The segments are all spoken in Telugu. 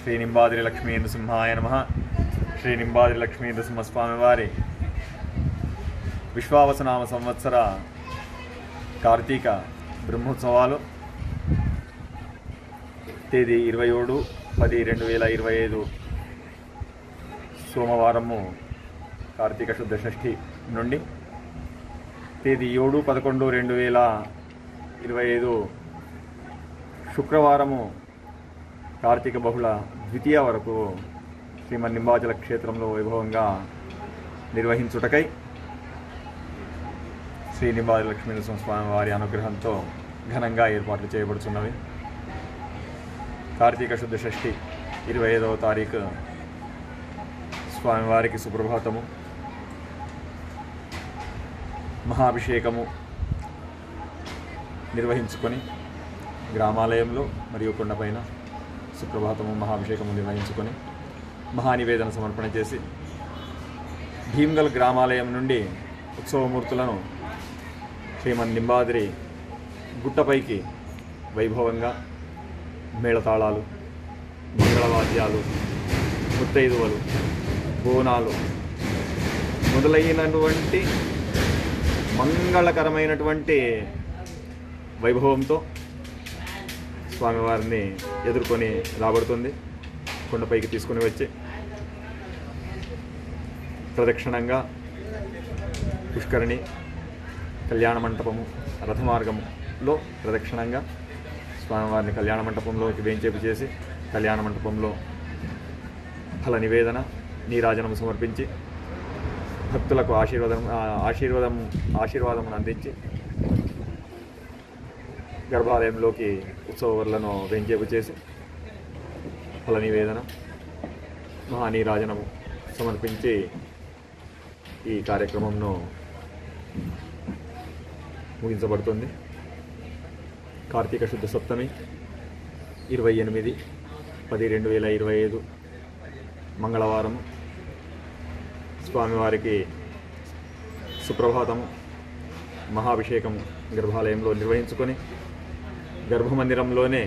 శ్రీ నింబాద్రి లక్ష్మీనరసింహాయ నమః. శ్రీ నింబాద్రి లక్ష్మీనరసింహస్వామి వారి విశ్వావసనామ సంవత్సర కార్తీక బ్రహ్మోత్సవాలు తేదీ 27/10/2025 సోమవారము కార్తీక శుద్ధ షష్ఠి నుండి తేదీ 7/11/2025 శుక్రవారము కార్తీక బహుళ ద్వితీయ వరకు శ్రీమన్ నింబాచల క్షేత్రంలో వైభవంగా నిర్వహించుటకై శ్రీ నింబాద్రి లక్ష్మీనరసింహస్వామి వారి అనుగ్రహంతో ఘనంగా ఏర్పాట్లు చేయబడుతున్నవి. కార్తీక శుద్ధ షష్ఠి 25వ తారీఖు స్వామివారికి సుప్రభాతము, మహాభిషేకము నిర్వహించుకొని గ్రామాలయంలో మరియు కొండపైన సుప్రభాతము మహాభిషేకము నిర్వహించుకొని మహానివేదన సమర్పణ చేసి భీమ్గల్ గ్రామాలయం నుండి ఉత్సవమూర్తులను శ్రీమన్ నింబాద్రి గుట్టపైకి వైభవంగా మేళతాళాలు, మంగళవాద్యాలు, ముత్తైదువలు, బోనాలు మొదలైనటువంటి మంగళకరమైనటువంటి వైభవంతో స్వామివారిని ఎదుర్కొని రాబడుతుంది. కొండపైకి తీసుకుని వచ్చి ప్రదక్షిణంగా పుష్కరిణి, కళ్యాణ మంటపము, రథమార్గంలో ప్రదక్షిణంగా స్వామివారిని కళ్యాణ మంటపంలోకి వేంచేపు చేసి కళ్యాణ మంటపంలో ఫల నివేదన, నీరాజనము సమర్పించి భక్తులకు ఆశీర్వాదమును అందించి గర్భాలయంలోకి ఉత్సవాలను వేంచేపు చేసి ఫల నివేదన, మహానీరాజనము సమర్పించి ఈ కార్యక్రమంను ముగించబడుతుంది. కార్తీక శుద్ధ సప్తమి 28/10/2025 మంగళవారము స్వామివారికి సుప్రభాతము, మహాభిషేకము గర్భాలయంలో నిర్వహించుకొని గర్భమందిరంలోనే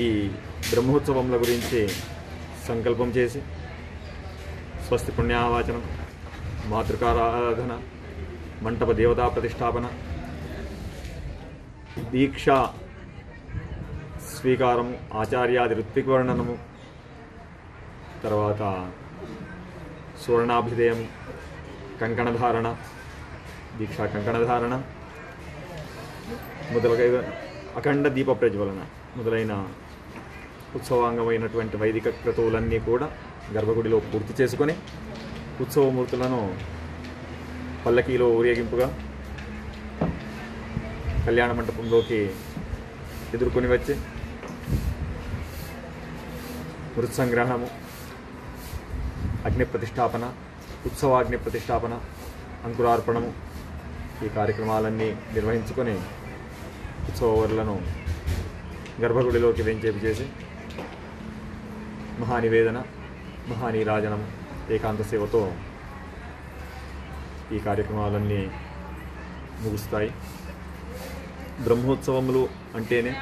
ఈ బ్రహ్మోత్సవముల గురించి సంకల్పం చేసి స్వస్తి పుణ్యావాచనం, మాతృకారాధన, మంటప దేవతా ప్రతిష్టాపన, దీక్షా స్వీకారము, ఆచార్యాది ఋత్వికవర్ణనము, తర్వాత సువర్ణాభిధేయము, కంకణధారణ, దీక్షా కంకణధారణ మొదలైన అఖండ దీప ప్రజ్వలన మొదలైన ఉత్సవాంగమైనటువంటి వైదిక క్రతువులన్నీ కూడా గర్భగుడిలో పూర్తి చేసుకొని ఉత్సవమూర్తులను పల్లకీలో ఊరేగింపుగా కళ్యాణ మంటపంలోకి ఎదుర్కొని వచ్చి మృత్సంగ్రహణము, అగ్ని ప్రతిష్టాపన, ఉత్సవాగ్ని ప్రతిష్టాపన, అంకురార్పణము ఈ కార్యక్రమాలన్నీ నిర్వహించుకొని ఉత్సవాలను గర్భగుడిలోకి వెంచేపు చేసి మహానివేదన, మహానీరాజనము, ఏకాంత సేవతో ఈ కార్యక్రమాలన్నీ ముగుస్తాయి. బ్రహ్మోత్సవములు అంటేనే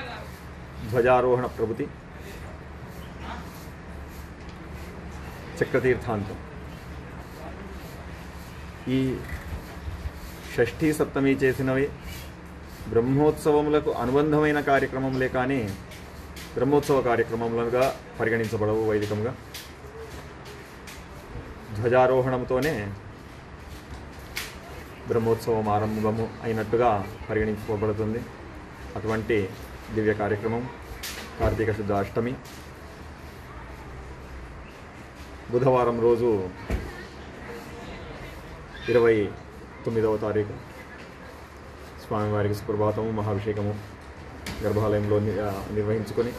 ధ్వజారోహణ ప్రభుతి, చక్రతీర్థాంతం. ఈ షష్ఠీ సప్తమి చేసినవి బ్రహ్మోత్సవములకు అనుబంధమైన కార్యక్రమములే కానీ బ్రహ్మోత్సవ కార్యక్రమములుగా పరిగణించబడవు. వైదికంగా ధ్వజారోహణంతోనే బ్రహ్మోత్సవం ఆరంభము అయినట్టుగా పరిగణించబడుతుంది. అటువంటి దివ్య కార్యక్రమం కార్తీక శుద్ధ అష్టమి బుధవారం రోజు 29వ తారీఖు స్వామివారికి సుప్రభాతము, మహాభిషేకము గర్భాలయంలో నిర్వహించుకొని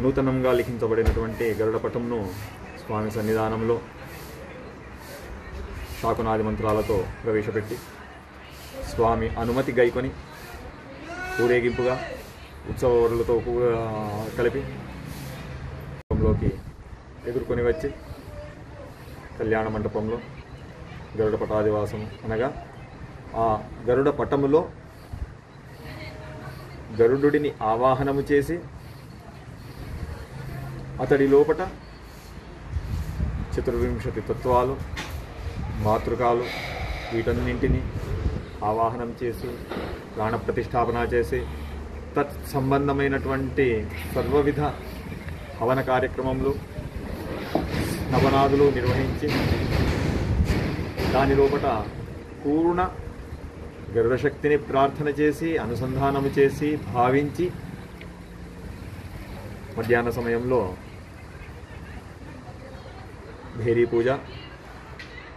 నూతనంగా లిఖించబడినటువంటి గరుడపటంను స్వామి సన్నిధానంలో శాకునాది మంత్రాలతో ప్రవేశపెట్టి స్వామి అనుమతి గైకొని ఊరేగింపుగా ఉత్సవాలతో కలిపి లోకి ఎదుర్కొని వచ్చి కళ్యాణ మండపంలో గరుడ పటాదివాసం అనగా ఆ గరుడ పటములో గరుడుడిని ఆవాహనము చేసి అతడి లోపట చతుర్వింశతి తత్వాలు, మాతృకాలు వీటన్నింటినీ ఆవాహనం చేసి ప్రాణప్రతిష్టాపన చేసి తత్ సంబంధమైనటువంటి సర్వవిధ హవన కార్యక్రమంలో నవనాదులు నిర్వహించి దాని లోపట పూర్ణ గరుడ శక్తిని ప్రార్థన చేసి అనుసంధానము చేసి భావించి మధ్యాహ్న సమయంలో భేరీ పూజ,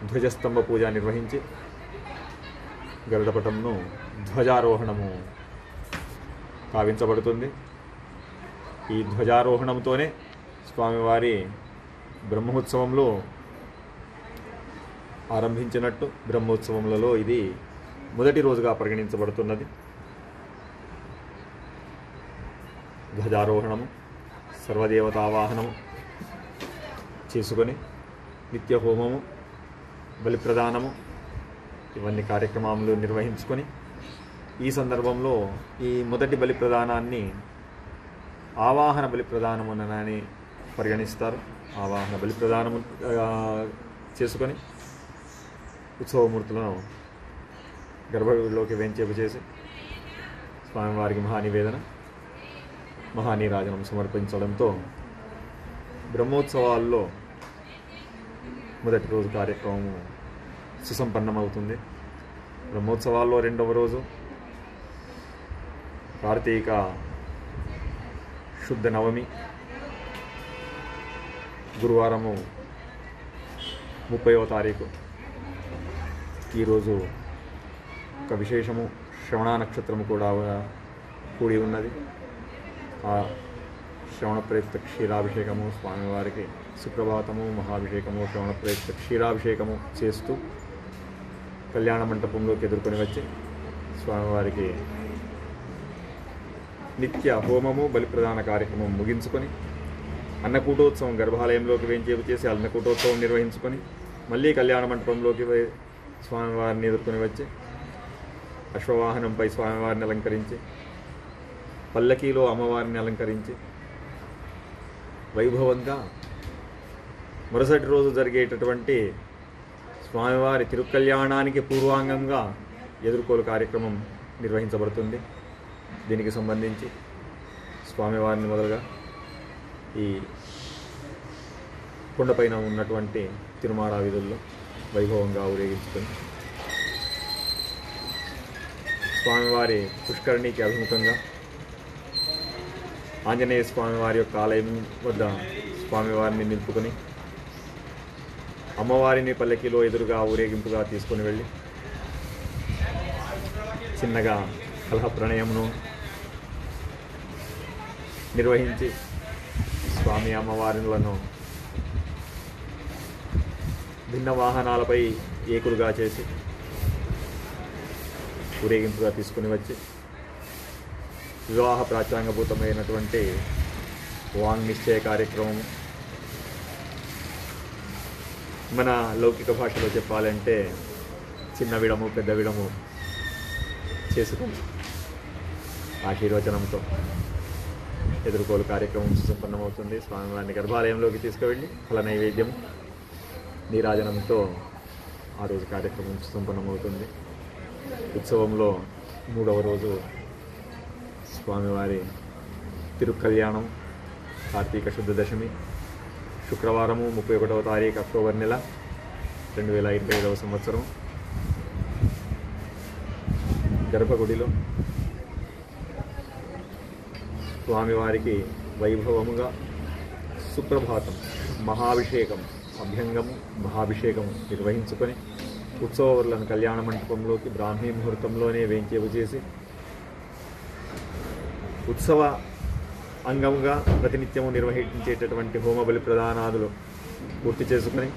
ధ్వజస్తంభ పూజ నిర్వహించి గరుడపటంను ధ్వజారోహణము కావించబడుతుంది. ఈ ధ్వజారోహణంతోనే స్వామివారి బ్రహ్మోత్సవంలో ఆరంభించినట్టు బ్రహ్మోత్సవములలో ఇది మొదటి రోజుగా పరిగణించబడుతున్నది. ధ్వజారోహణము, సర్వదేవతావాహనము చేసుకొని నిత్య హోమము, బలిప్రదానము ఇవన్నీ కార్యక్రమాలు నిర్వహించుకొని ఈ సందర్భంలో ఈ మొదటి బలిప్రదానాన్ని ఆవాహన బలిప్రదానమునని పరిగణిస్తారు. ఆవాహన బలిప్రదానము చేసుకొని ఉత్సవమూర్తులను గర్భగుడిలోకి వేంచేపు చేసి స్వామివారికి మహానివేదన, మహానీరాజనం సమర్పించడంతో బ్రహ్మోత్సవాల్లో మొదటి రోజు కార్యక్రమము సుసంపన్నమవుతుంది. బ్రహ్మోత్సవాల్లో రెండవ రోజు కార్తీక శుద్ధ నవమి, గురువారము 30వ తారీఖు. ఈరోజు ఒక విశేషము శ్రవణ నక్షత్రము కూడా కూడి ఉన్నది. ఆ శ్రవణ ప్రయుక్త క్షీరాభిషేకము స్వామివారికి సుప్రభాతము, మహాభిషేకము, శ్రవణ ప్రయుక్త క్షీరాభిషేకము చేస్తూ కళ్యాణ మంటపంలోకి ఎదుర్కొని వచ్చి స్వామివారికి నిత్య హోమము, బలిప్రదాన కార్యక్రమం ముగించుకొని అన్నకూటోత్సవం గర్భాలయంలోకి వేంచేపు చేసి అన్నకూటోత్సవం నిర్వహించుకొని మళ్ళీ కళ్యాణ మంటపంలోకి స్వామివారిని ఎదుర్కొని వచ్చి అశ్వవాహనంపై స్వామివారిని అలంకరించి పల్లకీలో అమ్మవారిని అలంకరించి వైభవంగా మరుసటి రోజు జరిగేటటువంటి స్వామివారి తిరుకల్యాణానికి పూర్వాంగంగా ఎదుర్కోలు కార్యక్రమం నిర్వహించబడుతుంది. దీనికి సంబంధించి స్వామివారిని మొదలుగా ఈ కొండపైన ఉన్నటువంటి తిరుమాడ వీధుల్లో వైభవంగా ఊరేగించుకొని స్వామివారి పుష్కరిణికి అభిముఖంగా ఆంజనేయ స్వామివారి యొక్క ఆలయం వద్ద స్వామివారిని నిలుపుకొని అమ్మవారిని పల్లకిలో ఎదురుగా ఊరేగింపుగా తీసుకొని వెళ్ళి చిన్నగా కలహ ప్రణయమును నిర్వహించి స్వామి అమ్మవారులను భిన్న వాహనాలపై ఏకులుగా చేసి ఊరేగింపుగా తీసుకుని వచ్చి వివాహ ప్రాచాంగభూతమైనటువంటి వాంగ్ నిశ్చయ కార్యక్రమం, మన లౌకిక భాషలో చెప్పాలంటే చిన్న విడము పెద్ద విడము చేసుకుని ఆశీర్వచనంతో ఎదుర్కోలు కార్యక్రమం సుసంపన్నమవుతుంది. స్వామివారిని గర్భాలయంలోకి తీసుకువెళ్ళి ఫల నైవేద్యం నీరాజనంతో ఆ రోజు కార్యక్రమం సుసంపన్నమవుతుంది. ఉత్సవంలో 3వ రోజు స్వామివారి తిరుకల్యాణం, కార్తీక శుద్ధ దశమి, శుక్రవారము 31వ తారీఖు అక్టోబర్ నెల 2025వ సంవత్సరం. గర్భగుడిలో స్వామివారికి వైభవముగా సుప్రభాతం, మహాభిషేకం, అభ్యంగము, మహాభిషేకము నిర్వహించుకొని ఉత్సవాలను కళ్యాణ మంటపంలోకి బ్రాహ్మీ ముహూర్తంలోనే వేంచేపు చేసి ఉత్సవ అంగముగా ప్రతినిత్యము నిర్వహించేటటువంటి హోమబలి ప్రదానాదులు పూర్తి చేసుకొని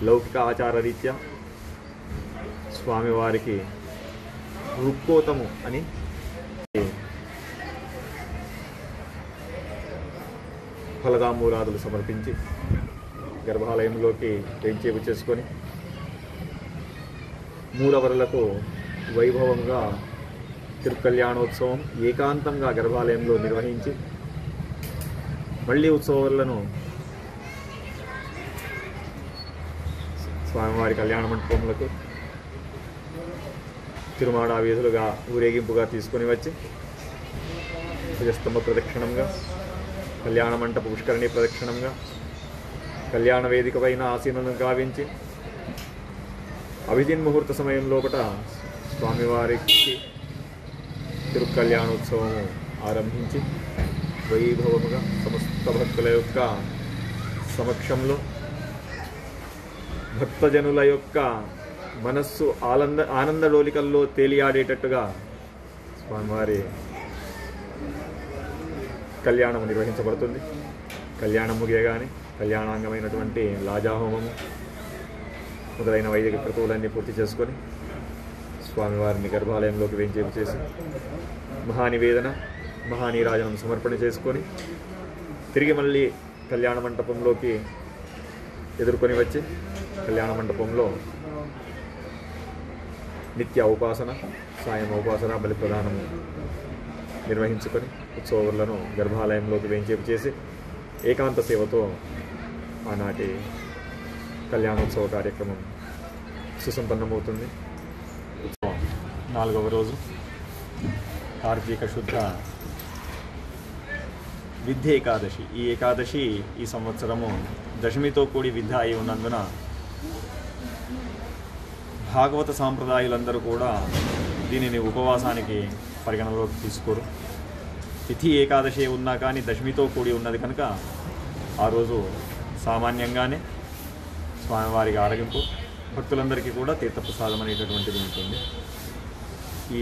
లౌకిక ఆచార రీత్యా స్వామివారికి రుక్కోతము అని ఫలదామూలాదులు సమర్పించి గర్భాలయంలోకి వేంచేపు చేసుకొని మూలవరులకు వైభవంగా తిరుకల్యాణోత్సవం ఏకాంతంగా గర్భాలయంలో నిర్వహించి మళ్ళీ ఉత్సవాలను స్వామివారి కళ్యాణ మంటపములకు తిరుమాడా వీధులుగా ఊరేగింపుగా తీసుకొని వచ్చి ధ్వజస్తంభ ప్రదక్షిణంగా కళ్యాణ మంటప పుష్కరిణి ప్రదక్షిణంగా కళ్యాణ వేదిక పైన ఆసీనం గావించి అభిజిన్ ముహూర్త సమయం లోపల స్వామివారికి తిరుకల్యాణోత్సవము ఆరంభించి వైభవముగా సమస్త భక్తుల యొక్క సమక్షంలో భక్తజనుల యొక్క మనస్సు ఆనందడోలికల్లో తేలియాడేటట్టుగా స్వామివారి కళ్యాణము నిర్వహించబడుతుంది. కళ్యాణం ముగియగానే కళ్యాణాంగమైనటువంటి లాజాహోమము మొదలైన వైదిక క్రతువులన్నీ పూర్తి చేసుకొని స్వామివారిని గర్భాలయంలోకి వేంచేపు చేసి మహానివేదన మహానీరాజనం సమర్పణ చేసుకొని తిరిగి మళ్ళీ కళ్యాణ మంటపంలోకి ఎదుర్కొని వచ్చి కళ్యాణ మంటపంలో నిత్య ఉపాసన సాయం ఉపాసన బలి ప్రదానము నిర్వహించుకొని ఉత్సవాలను గర్భాలయంలోకి వేంచేపు చేసి ఏకాంత సేవతో ఆనాటి కళ్యాణోత్సవ కార్యక్రమం సుసంపన్నమవుతుంది. ఉత్సవం 4వ రోజు కార్తీక శుద్ధ విద్య ఏకాదశి. ఈ ఏకాదశి ఈ సంవత్సరము దశమితో కూడి విద్య అయి ఉన్నందున భాగవత సాంప్రదాయులందరూ కూడా దీనిని ఉపవాసానికి పరిగణలోకి తీసుకోరు. తిథి ఏకాదశి ఉన్నా కానీ దశమితో కూడి ఉన్నది కనుక ఆ రోజు సామాన్యంగానే స్వామివారికి ఆరగింపు, భక్తులందరికీ కూడా తీర్థప్రసాదం అనేటటువంటిది ఉంటుంది. ఈ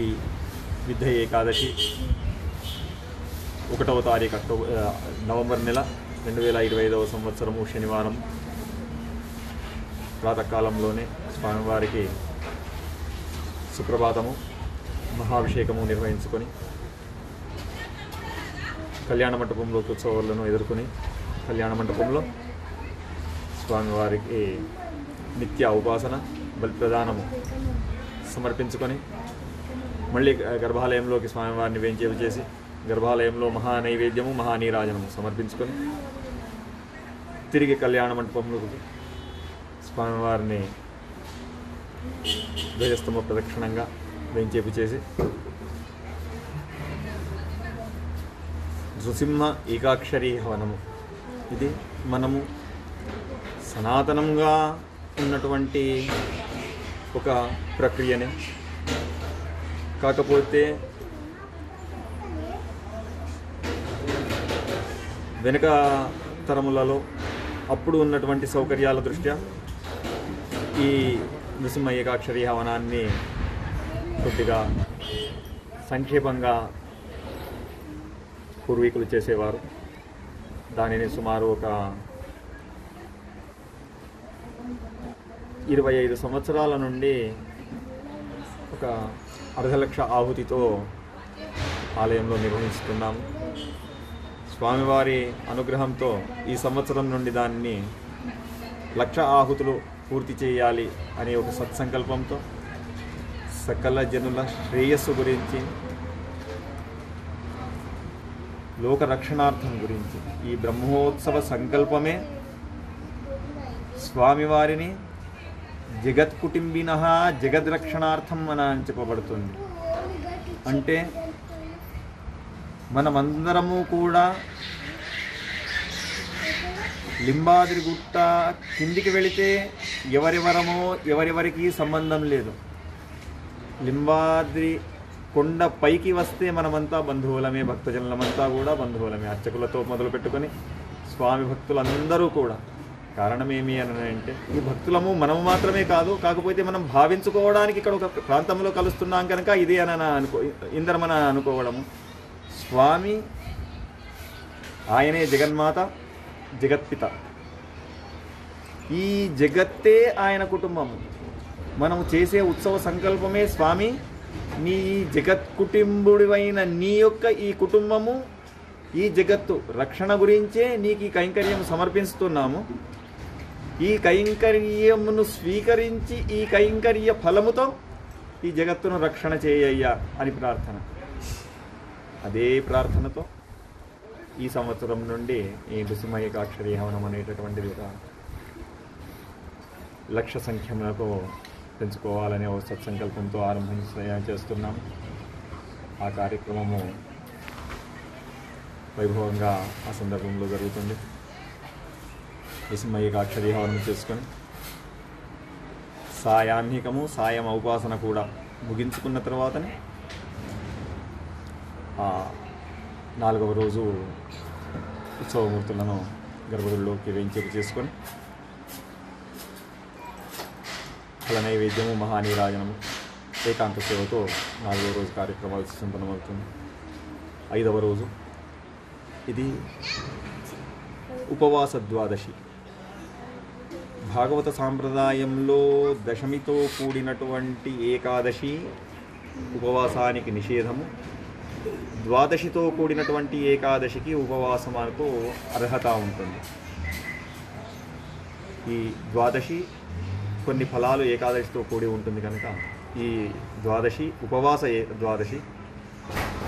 విద్య ఏకాదశి 1వ తారీఖు నవంబర్ నెల 2025వ సంవత్సరము శనివారం ప్రాతకాలంలోనే స్వామివారికి సుప్రభాతము మహాభిషేకము నిర్వహించుకొని కళ్యాణ మంటపంలోకి ఉత్సవాలను ఎదుర్కొని కళ్యాణ మంటపంలో స్వామివారికి నిత్య ఉపాసన బలి ప్రదానము సమర్పించుకొని మళ్ళీ గర్భాలయంలోకి స్వామివారిని వేంచేపు చేసి గర్భాలయంలో మహానైవేద్యము మహానీరాజనము సమర్పించుకొని తిరిగి కళ్యాణ మంటపంలోకి స్వామివారిని ధ్వజస్తంభ ప్రదక్షిణంగా వేంచేపు చేసి నృసింహ ఏకాక్షరీ హవనము, ఇది మనము సనాతనంగా ఉన్నటువంటి ఒక ప్రక్రియనే. కాకపోతే వెనుక తరములలో అప్పుడు ఉన్నటువంటి సౌకర్యాల దృష్ట్యా ఈ నృసింహ ఏకాక్షరీ హవనాన్ని కొద్దిగా సంక్షేపంగా పూర్వీకులు చేసేవారు. దానిని సుమారు ఒక 25 సంవత్సరాల నుండి ఒక 1,50,000 ఆహుతితో ఆలయంలో నిర్వహిస్తున్నాము. స్వామివారి అనుగ్రహంతో ఈ సంవత్సరం నుండి దాన్ని 1,00,000 ఆహుతులు పూర్తి చేయాలి అనే ఒక సత్సంకల్పంతో సకల జనుల శ్రేయస్సు గురించి, లోక రక్షణార్థం గురించి ఈ బ్రహ్మోత్సవ సంకల్పమే స్వామివారిని జగత్ కుటుంబిన జగద్రక్షణార్థం అని చెప్పబడుతుంది. అంటే మనమందరము కూడా లింబాద్రి గుట్ట కిందికి వెళితే ఎవరెవరికి సంబంధం లేదు. లింబాద్రి కొండ పైకి వస్తే మనమంతా బంధువులమే, భక్తజనులమంతా కూడా బంధువులమే. అర్చకులతో మొదలు పెట్టుకొని స్వామి భక్తులందరూ కూడా. కారణమేమి అని అంటే ఈ భక్తులము మనము మాత్రమే కాదు, కాకపోతే మనం భావించుకోవడానికి ఇక్కడ ఒక ప్రాంతంలో కలుస్తున్నాం కనుక ఇది అని ఇందరమన అనుకోవడము. స్వామి ఆయనే జగన్మాత, జగత్పిత. ఈ జగత్తే ఆయన కుటుంబము. మనము చేసే ఉత్సవ సంకల్పమే స్వామి నీ జగత్ కుటుంబుడివైన నీ యొక్క ఈ కుటుంబము, ఈ జగత్తు రక్షణ గురించే నీకు ఈ కైంకర్యం సమర్పిస్తున్నాము. ఈ కైంకర్యమును స్వీకరించి ఈ కైంకర్య ఫలముతో ఈ జగత్తును రక్షణ చేయయ్యా అని ప్రార్థన. అదే ప్రార్థనతో ఈ సంవత్సరం నుండి ఈ నృసింహ ఏకాక్షరీ హవనం అనేటటువంటిది ఒక లక్ష సంఖ్యములకు పెంచుకోవాలనే ఒక సత్సంకల్పంతో ఆరంభం చేస్తున్నాం. ఆ కార్యక్రమము వైభవంగా ఆ సందర్భంలో జరుగుతుంది. నృసింహ ఏకాక్షరీ హవనం చేసుకొని సాయాహ్నికము సాయం ఉపాసన కూడా ముగించుకున్న తర్వాతనే 4వ రోజు ఉత్సవమూర్తులను గర్భగుడిలోకి వేయించేపు చేసుకొని ఫల నైవేద్యము మహానీరాజనము ఏకాంత సేవతో 4వ రోజు కార్యక్రమాలు సంపన్నమవుతుంది. 5వ రోజు ఇది ఉపవాస ద్వాదశి. భాగవత సాంప్రదాయంలో దశమితో కూడినటువంటి ఏకాదశి ఉపవాసానికి నిషేధము, ద్వాదశితో కూడినటువంటి ఏకాదశికి ఉపవాసమునకు అర్హత ఉంటుంది. ఈ ద్వాదశి కొన్ని ఫలాలు ఏకాదశితో కూడి ఉంటుంది కనుక ఈ ద్వాదశి ఉపవాస ద్వాదశి.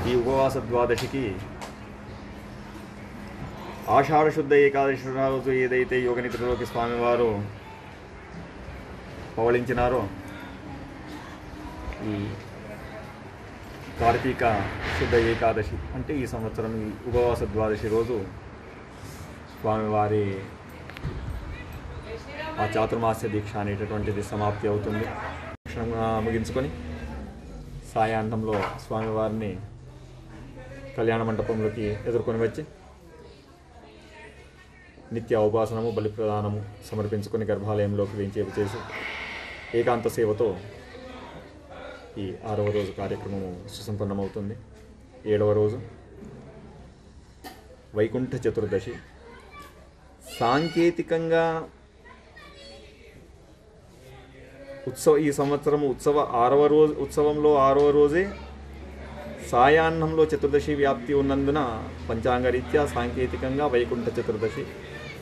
ఈ ఉపవాస ద్వాదశికి ఆషాఢ శుద్ధ ఏకాదశి రోజు ఏదైతే యోగనిద్రలోకి స్వామివారు పవళించినారో ఈ కార్తీక శుద్ధ ఏకాదశి అంటే ఈ సంవత్సరం ఈ ఉపవాస ద్వాదశి రోజు స్వామివారి ఆ చాతుర్మాస్య దీక్ష అనేటటువంటిది సమాప్తి అవుతుంది. ముగించుకొని సాయాహ్నంలో స్వామివారిని కళ్యాణ మండపంలోకి ఎదుర్కొని వచ్చి నిత్య ఉపాసనము బలి ప్రదానము సమర్పించుకొని గర్భాలయంలోకి వేంచేపు చేసి ఏకాంత సేవతో ఈ 6వ రోజు కార్యక్రమము సుసంపన్నమవుతుంది. 7వ రోజు వైకుంఠ చతుర్దశి. సాంకేతికంగా ఈ సంవత్సరము ఉత్సవంలో 6వ రోజే సాయాహ్నంలో చతుర్దశి వ్యాప్తి ఉన్నందున పంచాంగరీత్యా సాంకేతికంగా వైకుంఠ చతుర్దశి.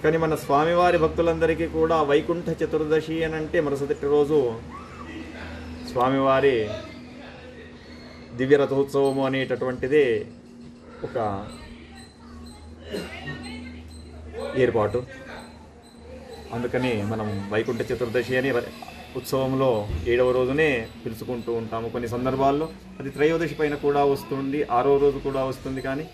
కానీ మన స్వామివారి భక్తులందరికీ కూడా వైకుంఠ చతుర్దశి అని అంటే మరుసటి రోజు స్వామివారి దివ్య రథోత్సవము అనేటటువంటిదే ఒక ఏర్పాటు. అందుకని మనం వైకుంఠ చతుర్దశి అని ఉత్సవంలో 7వ రోజునే పిలుచుకుంటూ ఉంటాము. కొన్ని సందర్భాల్లో అది త్రయోదశి పైన కూడా వస్తుంది, 6వ రోజు కూడా వస్తుంది. కానీ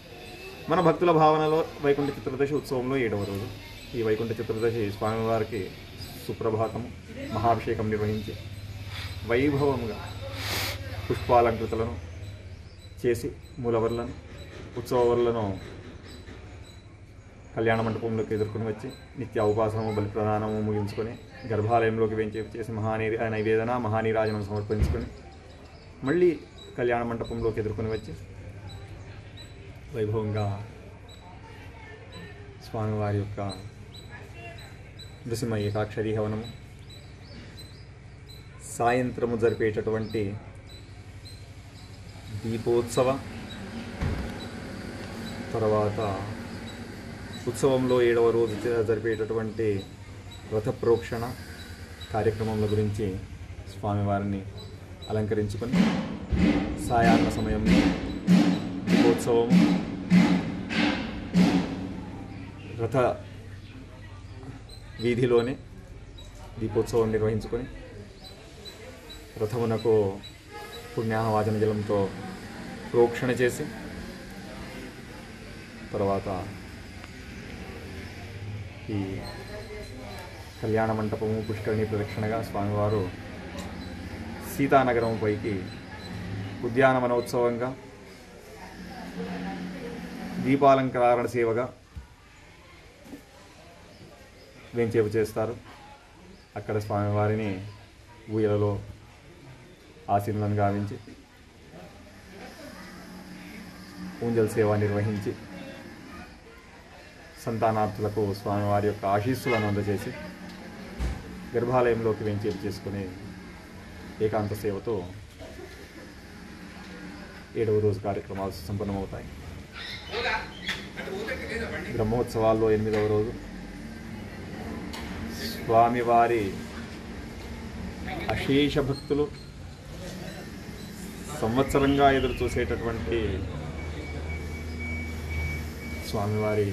మన భక్తుల భావనలో వైకుంఠ చతుర్దశి ఉత్సవంలో 7వ రోజు. ఈ వైకుంఠ చతుర్దశి స్వామివారికి సుప్రభాతము మహాభిషేకం నిర్వహించి వైభవంగా పుష్పాలంకృతులను చేసి మూలవర్లను ఉత్సవవర్లను కళ్యాణ మండపంలోకి ఎదుర్కొని వచ్చి నిత్య ఉపాసనము బలి ప్రదానము ముగించుకొని గర్భాలయంలోకి వేంచేపు చేసి నైవేదన మహానీరాజనం సమర్పించుకొని మళ్ళీ కళ్యాణ మండపంలోకి ఎదుర్కొని వచ్చి వైభవంగా స్వామివారి యొక్క నృసింహ ఏకాక్షరీ హవనము సాయంత్రము జరిపేటటువంటి దీపోత్సవ తర్వాత ఉత్సవంలో 7వ రోజు జరిపేటటువంటి రథ ప్రోక్షణ కార్యక్రమముల గురించి స్వామివారిని అలంకరించుకొని సాయాహ్న సమయంలో దీపోత్సవం రథ వీధిలోనే దీపోత్సవం నిర్వహించుకొని రథమునకు పుణ్యాహవాచన జలంతో ప్రోక్షణ చేసి తర్వాత ఈ కళ్యాణ మంటపము పుష్కరిణి ప్రదక్షిణగా స్వామివారు సీతానగరం పైకి ఉద్యానవనోత్సవంగా దీపాలంకరణ సేవగా వేంచేపు చేస్తారు. అక్కడ స్వామివారిని ఊయలలో ఆశీనులను గావించి ఊంజల్ సేవ నిర్వహించి సంతానార్థులకు స్వామివారి యొక్క ఆశీస్సులను అందజేసి గర్భాలయంలోకి వేంచేపు చేసుకునే ఏకాంత సేవతో 7వ రోజు కార్యక్రమాలు సంపన్నమవుతాయి. బ్రహ్మోత్సవాల్లో 8వ రోజు స్వామివారి అశేష భక్తులు సంవత్సరంగా ఎదురు చూసేటటువంటి స్వామివారి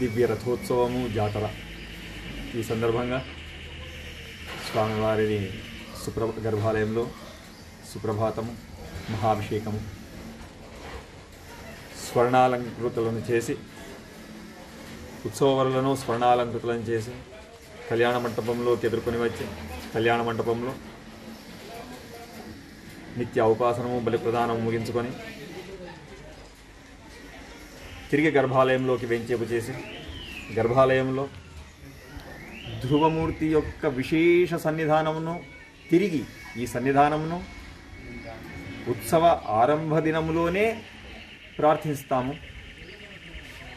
దివ్య రథోత్సవము జాతర. ఈ సందర్భంగా స్వామివారిని గర్భాలయంలో సుప్రభాతము, మహాభిషేకము, స్వర్ణాలంకృతులను చేసి, ఉత్సవరులను స్వర్ణాలంకృతులను చేసి కళ్యాణ మంటపంలోకి ఎదుర్కొని వచ్చి కళ్యాణ మంటపంలో నిత్య ఔపాసనము, బలి ప్రదానము ముగించుకొని తిరిగి గర్భాలయంలోకి వెంచేపు చేసి గర్భాలయంలో ధ్రువమూర్తి యొక్క విశేష సన్నిధానమును తిరిగి ఈ సన్నిధానమును ఉత్సవ ఆరంభ దినములోనే ప్రార్థిస్తాము.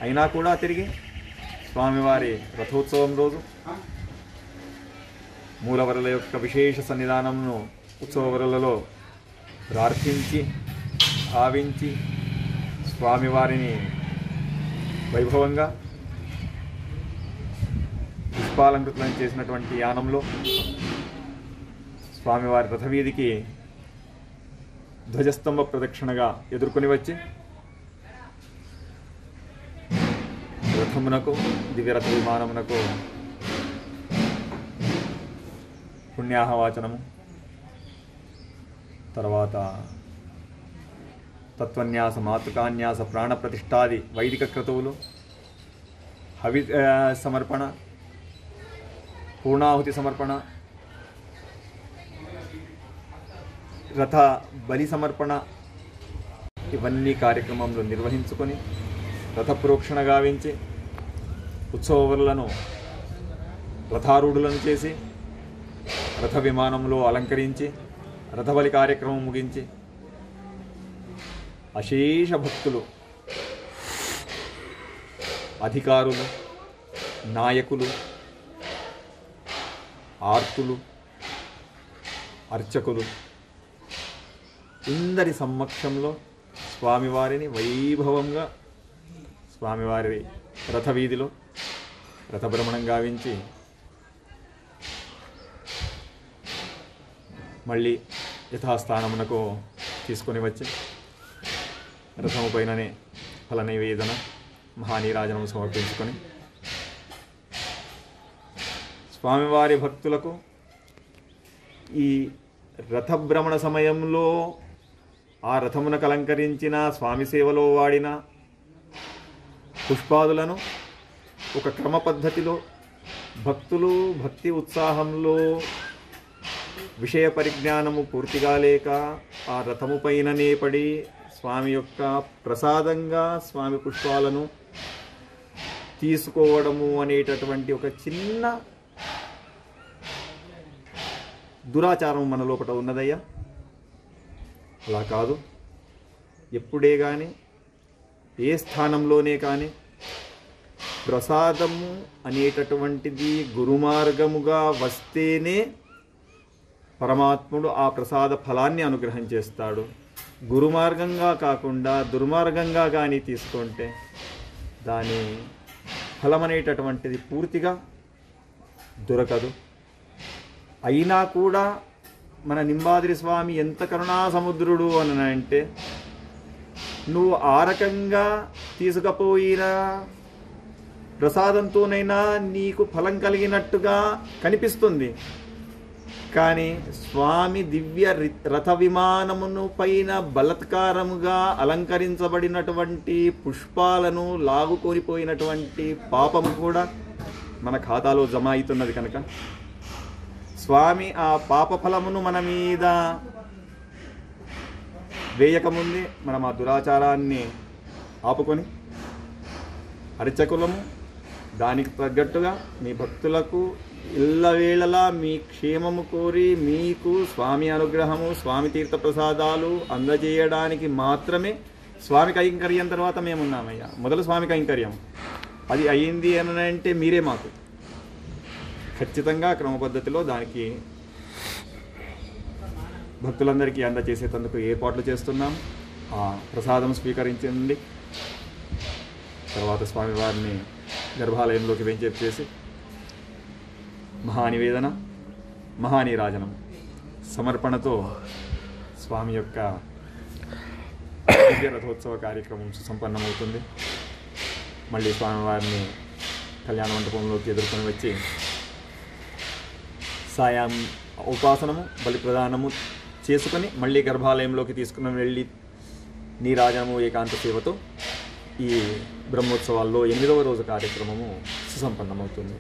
అయినా కూడా తిరిగి స్వామివారి రథోత్సవం రోజు మూలవరుల యొక్క విశేష సన్నిధానమును ఉత్సవవరులలో ప్రార్థించి భావించి స్వామివారిని వైభవంగా పుష్పాలంకృతులను చేసినటువంటి యానంలో స్వామివారి రథవీధికి ధ్వజస్తంభ ప్రదక్షిణగా ఎదుర్కొని వచ్చి రథమునకు, దివ్యరథ విమానమునకు పుణ్యాహవాచనము, తర్వాత తత్వన్యాస, మాతృకాన్యాస, ప్రాణప్రతిష్ఠాది వైదిక క్రతువులు, హవి సమర్పణ, పూర్ణాహుతి సమర్పణ, రథ బలి సమర్పణ, ఇవన్నీ కార్యక్రమంలో నిర్వహించుకొని రథప్రోక్షణ గావించి ఉత్సవరులను రథారూఢులను చేసి రథ విమానంలో అలంకరించి రథబలి కార్యక్రమం ముగించి అశేష భక్తులు, అధికారులు, నాయకులు, ఆర్తులు, అర్చకులు ఇందరి సమక్షంలో స్వామివారిని వైభవంగా స్వామివారి రథవీధిలో రథభ్రమణం గావించి మళ్ళీ యథాస్థానమునకు తీసుకొని వచ్చి రథము పైననే ఫల నైవేదన, మహానీరాజనము సమర్పించుకొని స్వామివారి భక్తులకు ఈ రథభ్రమణ సమయంలో ఆ రథమునకు అలంకరించిన స్వామి సేవలో వాడిన పుష్పాదులను ఒక క్రమ పద్ధతిలో భక్తులు భక్తి ఉత్సాహంలో విషయ పరిజ్ఞానము పూర్తిగా లేక ఆ రథము పైననే పడి స్వామి యొక్క ప్రసాదంగా స్వామి పుష్పాలను తీసుకోవడము అనేటటువంటి ఒక చిన్న దురాచారం మన లోపల ఉన్నదయ్యా. అలా కాదు. ఎప్పుడే కానీ ఏ స్థానంలోనే కానీ ప్రసాదము అనేటటువంటిది గురుమార్గముగా వస్తేనే పరమాత్ముడు ఆ ప్రసాద ఫలాన్ని అనుగ్రహం చేస్తాడు. గురుమార్గంగా కాకుండా దుర్మార్గంగా కానీ తీసుకుంటే దాని ఫలం అనేటటువంటిది పూర్తిగా దొరకదు. అయినా కూడా మన నింబాద్రి స్వామి ఎంత కరుణా సముద్రుడు అని అంటే నువ్వు ఆ రకంగా తీసుకుపోయిన ప్రసాదంతోనైనా నీకు ఫలం కలిగినట్టుగా కనిపిస్తుంది. కానీ స్వామి దివ్య రథ విమానమును పైన బలత్కారముగా అలంకరించబడినటువంటి పుష్పాలను లాగుకొనిపోయినటువంటి పాపము కూడా మన ఖాతాలో జమ అవుతున్నది. కనుక స్వామి ఆ పాప ఫలమును మన మీద వేయకముందే మనం ఆ దురాచారాన్ని ఆపుకొని అర్చకులము దానికి తగ్గట్టుగా మీ భక్తులకు ఇళ్ళవేళలా మీ క్షేమము కోరి మీకు స్వామి అనుగ్రహము, స్వామి తీర్థ ప్రసాదాలు అందజేయడానికి మాత్రమే స్వామి కైంకర్యం తర్వాత మేమున్నామయ్యా. మొదలు స్వామి కైంకర్యం అది అయ్యింది అని అంటే మీరే మాకు ఖచ్చితంగా క్రమ పద్ధతిలో దానికి భక్తులందరికీ అందజేసేందుకు ఏర్పాట్లు చేస్తున్నాం. ఆ ప్రసాదం స్వీకరించండి. తర్వాత స్వామివారిని గర్భాలయంలోకి వెంచేపు చేసి మహానివేదన, మహానీరాజనం సమర్పణతో స్వామి యొక్క దివ్య రథోత్సవ కార్యక్రమం సుసంపన్నమవుతుంది. మళ్ళీ స్వామివారిని కళ్యాణ మండపంలోకి ఎదుర్కొని వచ్చి సాయం ఉపాసనము, బలి ప్రదానము చేసుకొని మళ్ళీ గర్భాలయంలోకి తీసుకుని వెళ్ళి నీరాజనము ఏకాంత సేవతో ఈ బ్రహ్మోత్సవాల్లో 8వ రోజు కార్యక్రమము సుసంపన్నమవుతుంది.